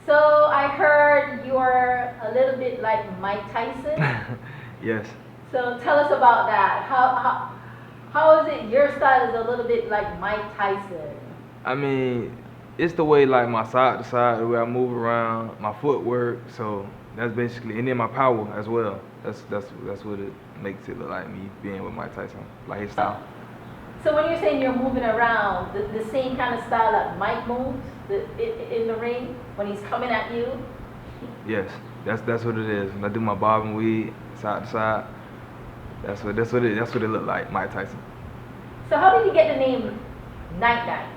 So I heard you're a little bit like Mike Tyson. Yes. So tell us about that. How is it your style is a little bit like Mike Tyson? I mean, it's the way like my side to side, the way I move around, my footwork. So that's basically, and then my power as well. That's what it makes it look like me being with Mike Tyson, like his style. So when you're saying you're moving around, the same kind of style that Mike moves in the ring when he's coming at you? Yes, that's what it is. And I do my bob and weave side to side. That's what it looked like, Mike Tyson. So how did you get the name Night Night?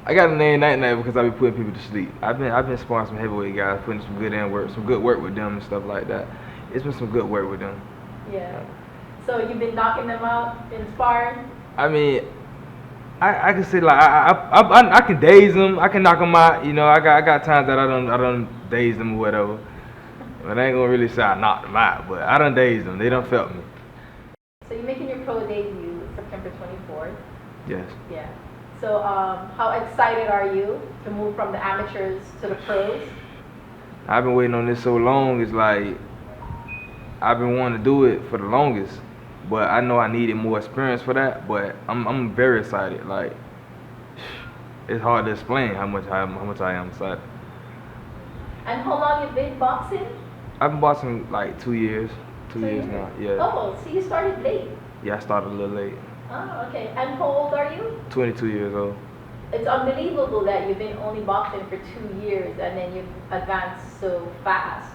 I got the name Night Night because I be putting people to sleep. I've been sparring some heavyweight guys, putting some good work with them and stuff like that. It's been some good work with them. Yeah. So you've been knocking them out in sparring? I mean, I can say like I can daze them, I can knock them out. You know, I got times that I done daze them or whatever. But I ain't gonna really say I knocked them out, but I done dazed them. They done felt me. So you're making your pro debut September 24th. Yes. Yeah. So how excited are you to move from the amateurs to the pros? I've been waiting on this so long. It's like I've been wanting to do it for the longest, but I know I needed more experience for that. But I'm very excited. Like it's hard to explain how much I am excited. And how long you been boxing? I've been boxing like 2 years. 2 years now. Yeah. Oh, so you started late. Yeah, I started a little late. Oh, okay. And how old are you? 22 years old. It's unbelievable that you've been only boxing for 2 years and then you've advanced so fast.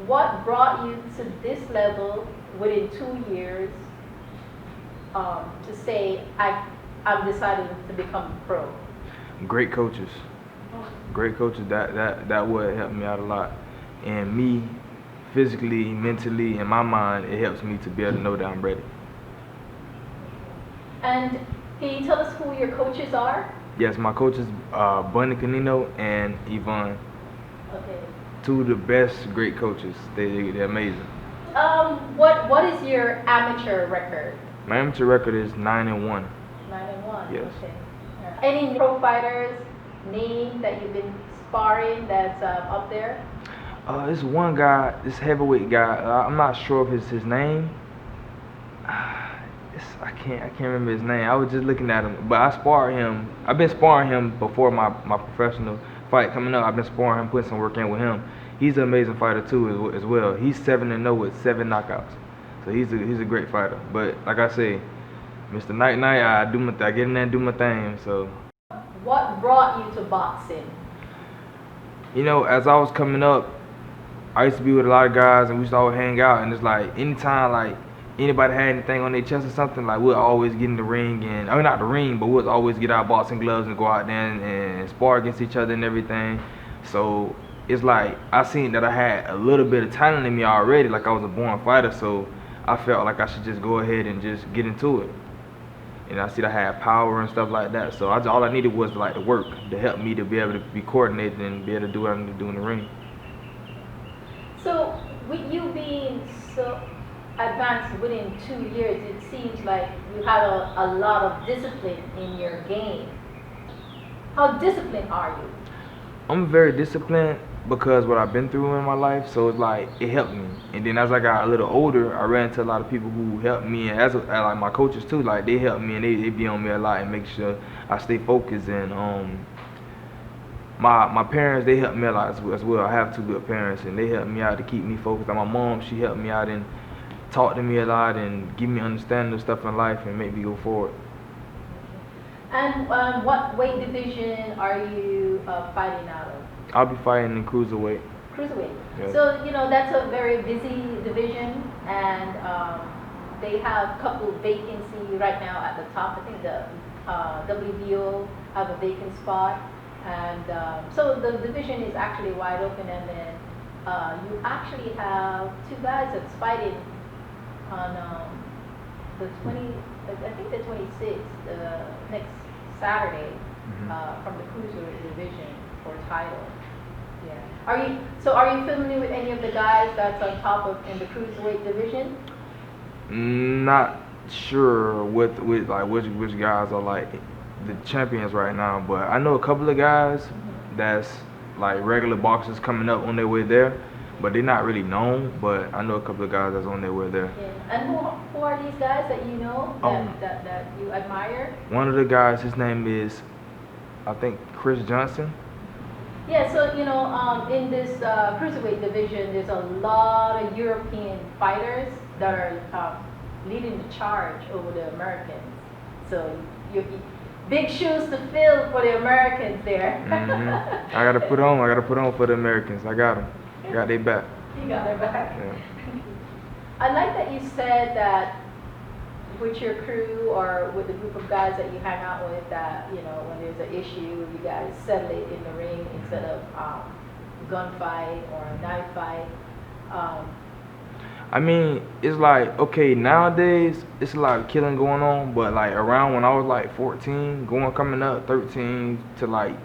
What brought you to this level within 2 years to say, I'm deciding to become a pro? Great coaches. Great coaches, that would help me out a lot. And me, physically, mentally, in my mind, it helps me to be able to know that I'm ready. And can you tell us who your coaches are? Yes, my coaches, Bunny Canino and Yvonne. Okay. Two of the best great coaches. They're amazing. What is your amateur record? My amateur record is 9-1. 9-1. Yes. Okay. Any pro fighters name that you've been sparring that's up there? This one guy, this heavyweight guy. I'm not sure of his name. I can't remember his name. I was just looking at him, but I sparred him. I've been sparring him before my professional fight coming up. I've been sparring him, putting some work in with him. He's an amazing fighter too as well. He's 7-0 with 7 knockouts. So he's a great fighter. But like I say, Mr. Night Night, I get in there and do my thing. So. What brought you to boxing? You know, as I was coming up, I used to be with a lot of guys and we used to always hang out, and it's like anytime like anybody had anything on their chest or something, like we'll always get in the ring and I mean not the ring, but we'll always get our boxing gloves and go out there and spar against each other and everything. So it's like I seen that I had a little bit of talent in me already, like I was a born fighter, so I felt like I should just go ahead and just get into it. And I see that I had power and stuff like that, so all I needed was like the work to help me to be able to be coordinated and be able to do what I need to do in the ring. So with you being so advanced within 2 years, it seems like you had a lot of discipline in your game. How disciplined are you? I'm very disciplined because what I've been through in my life, so it's like it helped me. And then as I got a little older, I ran into a lot of people who helped me, and like my coaches too, like they helped me and they be on me a lot and make sure I stay focused. And my parents, they helped me a lot as well. I have two good parents and they helped me out to keep me focused. And my mom, she helped me out and talked to me a lot and give me understanding of stuff in life and make me go forward. And what weight division are you fighting out of? I'll be fighting in Cruiserweight. Cruiserweight. Yes. So, you know, that's a very busy division, and they have a couple vacancies right now at the top. I think the WBO have a vacant spot, and so the division is actually wide open, and then you actually have two guys that's fighting on the 20, I think the 26th, next Saturday, from the Cruiserweight Division for title. Yeah. Are you familiar with any of the guys that's on top of in the Cruiserweight Division? Not sure with like which guys are like the champions right now, but I know a couple of guys that's like regular boxers coming up on their way there, but they're not really known. But I know a couple of guys that's on their way there. Yeah. And who are these guys that you know that you admire? One of the guys, his name is, I think, Chris Johnson. Yeah, so in this cruiserweight division, there's a lot of European fighters that are leading the charge over the Americans. So you big shoes to fill for the Americans there. Mm-hmm. I gotta put on for the Americans. I got them. Got their back. You got their back. Yeah. I like that you said that with your crew or with the group of guys that you hang out with, that when there's an issue, you guys settle it in the ring instead of gunfight or a knife fight. I mean, it's like, okay, nowadays it's a lot of killing going on, but like around when I was like 14, coming up 13 to like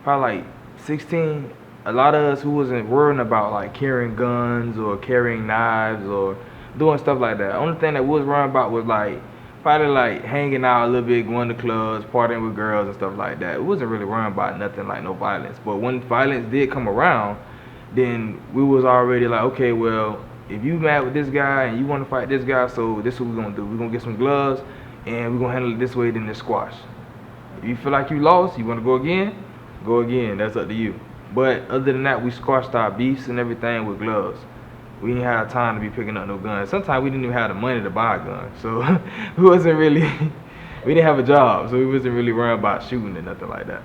probably like 16, a lot of us who wasn't worrying about like carrying guns or carrying knives or doing stuff like that. The only thing that we was worrying about was like probably like hanging out a little bit, going to clubs, partying with girls and stuff like that. We wasn't really worrying about nothing like no violence. But when violence did come around, then we was already like, okay, well, if you mad with this guy and you want to fight this guy, so this is what we're going to do. We're going to get some gloves and we're going to handle it this way, then this squash. If you feel like you lost, you want to go again, that's up to you. But other than that, we squashed our beefs and everything with gloves. We didn't have time to be picking up no guns. Sometimes we didn't even have the money to buy a gun. So we didn't have a job, so we wasn't really worrying about shooting or nothing like that.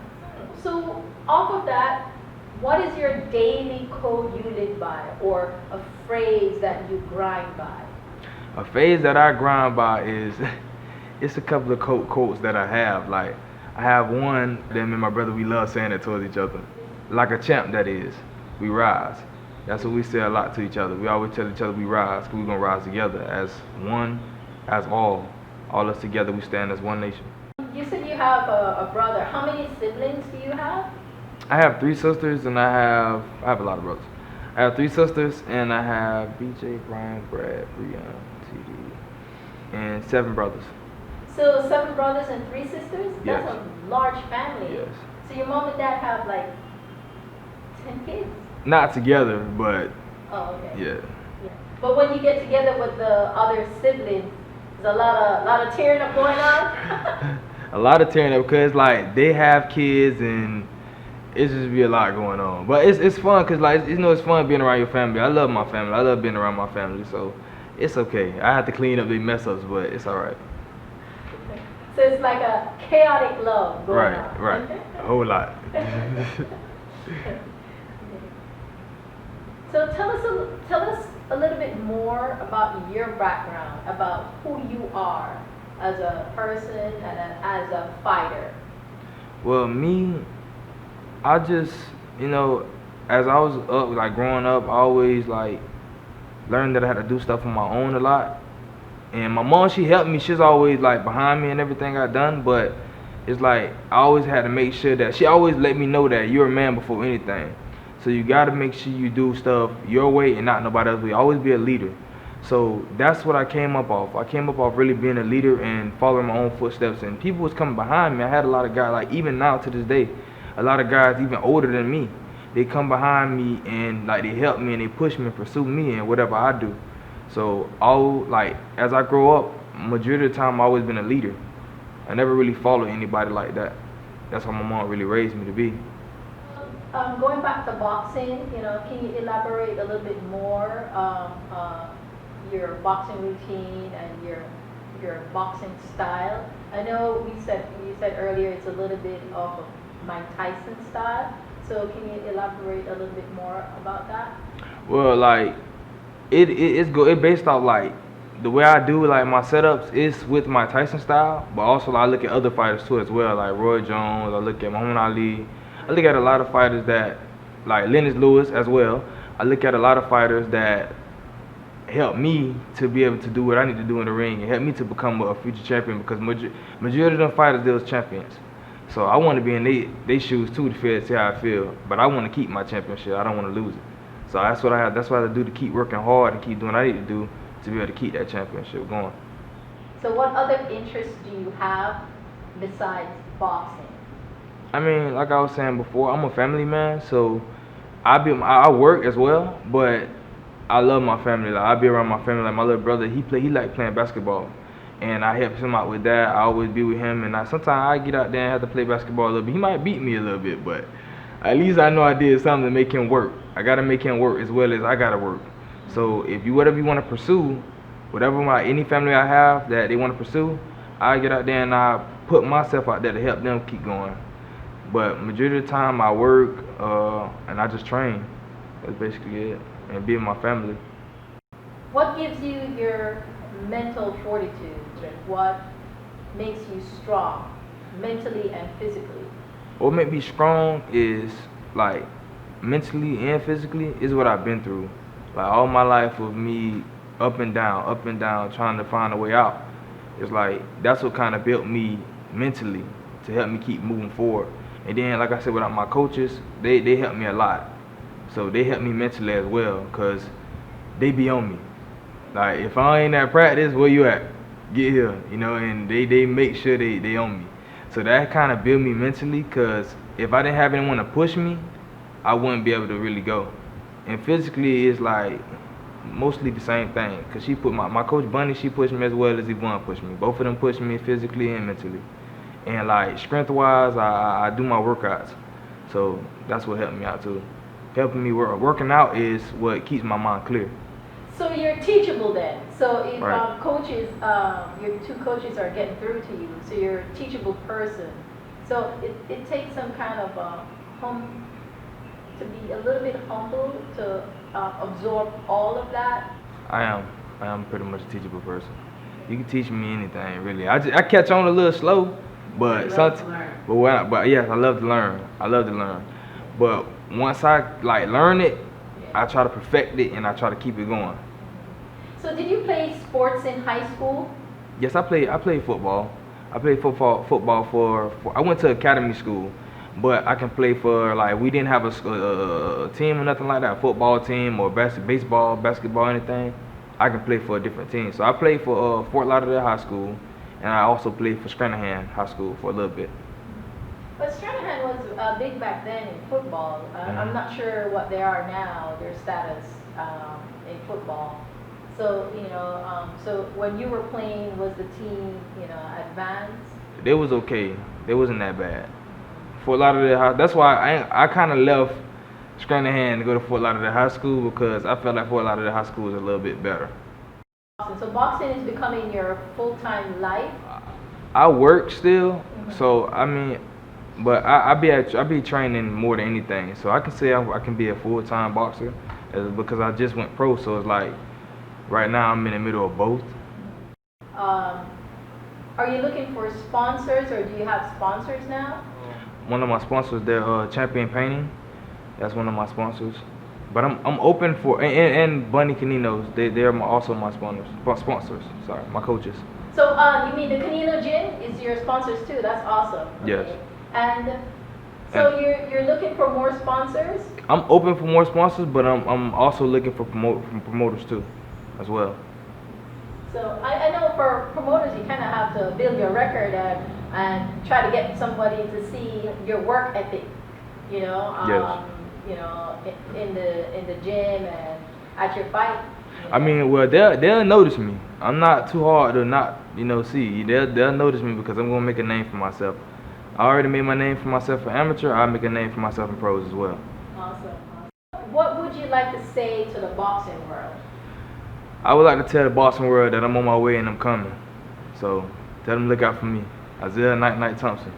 So off of that, what is your daily code you live by, or a phrase that you grind by? A phrase that I grind by is, it's a couple of quotes that I have. Like, I have one that me and my brother, we love saying it towards each other. Like a champ, that is, we rise. That's what we say a lot to each other. We always tell each other we rise, because we're going to rise together as one, as all. All us together, we stand as one nation. You said you have a brother. How many siblings do you have? I have 3 sisters, and I have a lot of brothers. I have 3 sisters, and I have BJ, Brian, Brad, Breon, TD, and 7 brothers. So 7 brothers and 3 sisters? Yes. That's a large family. Yes. So your mom and dad have like 10 kids? Not together, but Oh, okay. yeah. But when you get together with the other siblings, there's a lot of tearing up going on? A lot of tearing up, because like they have kids and it's just be a lot going on. But it's fun, because like it's fun being around your family. I love my family. I love being around my family, so it's okay. I have to clean up the mess ups, but it's all right. So it's like a chaotic love going on. Right. A whole lot. So tell us a little bit more about your background, about who you are as a person and as a fighter. Well, me, I just, as I was up, like growing up, I always like learned that I had to do stuff on my own a lot. And my mom, she helped me. She's always like behind me and everything I done, but it's like I always had to make sure that she always let me know that you're a man before anything. So you gotta make sure you do stuff your way and not nobody else's way. Always be a leader. So that's what I came up off. I came up off really being a leader and following my own footsteps. And people was coming behind me. I had a lot of guys, like even now to this day, a lot of guys even older than me. They come behind me and like they help me and they push me and pursue me and whatever I do. So as I grow up, majority of the time I always been a leader. I never really followed anybody like that. That's how my mom really raised me to be. Going back to boxing, can you elaborate a little bit more your boxing routine and your boxing style? I know you said earlier it's a little bit of Mike Tyson style. So can you elaborate a little bit more about that? Well, like it's based off like the way I do like my setups is with my Tyson style, but also I look at other fighters too as well, like Roy Jones. I look at Muhammad Ali. I look at a lot of fighters that, like Lennox Lewis as well. I look at a lot of fighters that help me to be able to do what I need to do in the ring and help me to become a future champion, because majority of them fighters, they was champions. So I want to be in they shoes too to see how I feel. But I want to keep my championship. I don't want to lose it. So that's what I have to do, to keep working hard and keep doing what I need to do to be able to keep that championship going. So what other interests do you have besides boxing? I mean, like I was saying before, I'm a family man, so I work as well, but I love my family. Like I be around my family. Like my little brother, he like playing basketball, and I help him out with that. I always be with him, and sometimes I get out there and have to play basketball a little bit. He might beat me a little bit, but at least I know I did something to make him work. I gotta make him work as well as I gotta work. So if you whatever you want to pursue, any family I have that they want to pursue, I get out there and I put myself out there to help them keep going. But majority of the time I work and I just train. That's basically it. And be with my family. What gives you your mental fortitude? What makes you strong, mentally and physically? What makes me strong is like mentally and physically is what I've been through. Like all my life with me up and down, trying to find a way out. It's like that's what kind of built me mentally to help me keep moving forward. And then, like I said, without my coaches, they helped me a lot. So they help me mentally as well, cause they be on me. Like if I ain't at practice, where you at? Get here, and they make sure they on me. So that kind of built me mentally, cause if I didn't have anyone to push me, I wouldn't be able to really go. And physically, it's like mostly the same thing, cause she put my coach Bunny, she pushed me as well as Yvonne pushed me. Both of them pushed me physically and mentally. And like strength wise, I do my workouts, so that's what helped me out too. Helping me working out is what keeps my mind clear. So you're teachable then. So if Right. coaches, your two coaches are getting through to you, so you're a teachable person. So it takes some kind of to be a little bit humble to absorb all of that. I am pretty much a teachable person. You can teach me anything really. I catch on a little slow, but yes, I love to learn. But once I like learn it, I try to perfect it and I try to keep it going. So did you play sports in high school? Yes, I played football. I played football for I went to academy school, but I can play for like we didn't have a team or nothing like that, a football team or baseball, basketball, anything. I can play for a different team. So I played for Fort Lauderdale High School, and I also played for Stranahan High School for a little bit. But Stranahan was big back then in football. I'm not sure what they are now, their status in football. So, so when you were playing, was the team, advanced? They was okay. They wasn't that bad. Fort Lauderdale High. That's why I kind of left Stranahan to go to Fort Lauderdale High School because I felt like Fort Lauderdale High School was a little bit better. So boxing is becoming your full-time life? I work still, so I mean, but I be training more than anything. So I can say I can be a full-time boxer because I just went pro. So it's like right now I'm in the middle of both. Are you looking for sponsors, or do you have sponsors now? One of my sponsors, they're Champion Painting. That's one of my sponsors. But I'm open for and Bunny Caninos. They're also my sponsors. Sorry, my coaches. So you mean the Canino Gym is your sponsors too? That's awesome. Okay. Yes. And so you're looking for more sponsors? I'm open for more sponsors, but I'm also looking for promoters too, as well. So I know for promoters you kind of have to build your record and try to get somebody to see your work ethic. Yes. In the gym and at your fight. I mean, well, they'll notice me. I'm not too hard to not see. They'll notice me because I'm gonna make a name for myself. I already made my name for myself for amateur. I'll make a name for myself in pros as well. Awesome. What would you like to say to the boxing world? I would like to tell the boxing world that I'm on my way and I'm coming. So tell them to look out for me. Isaiah Night Thompson.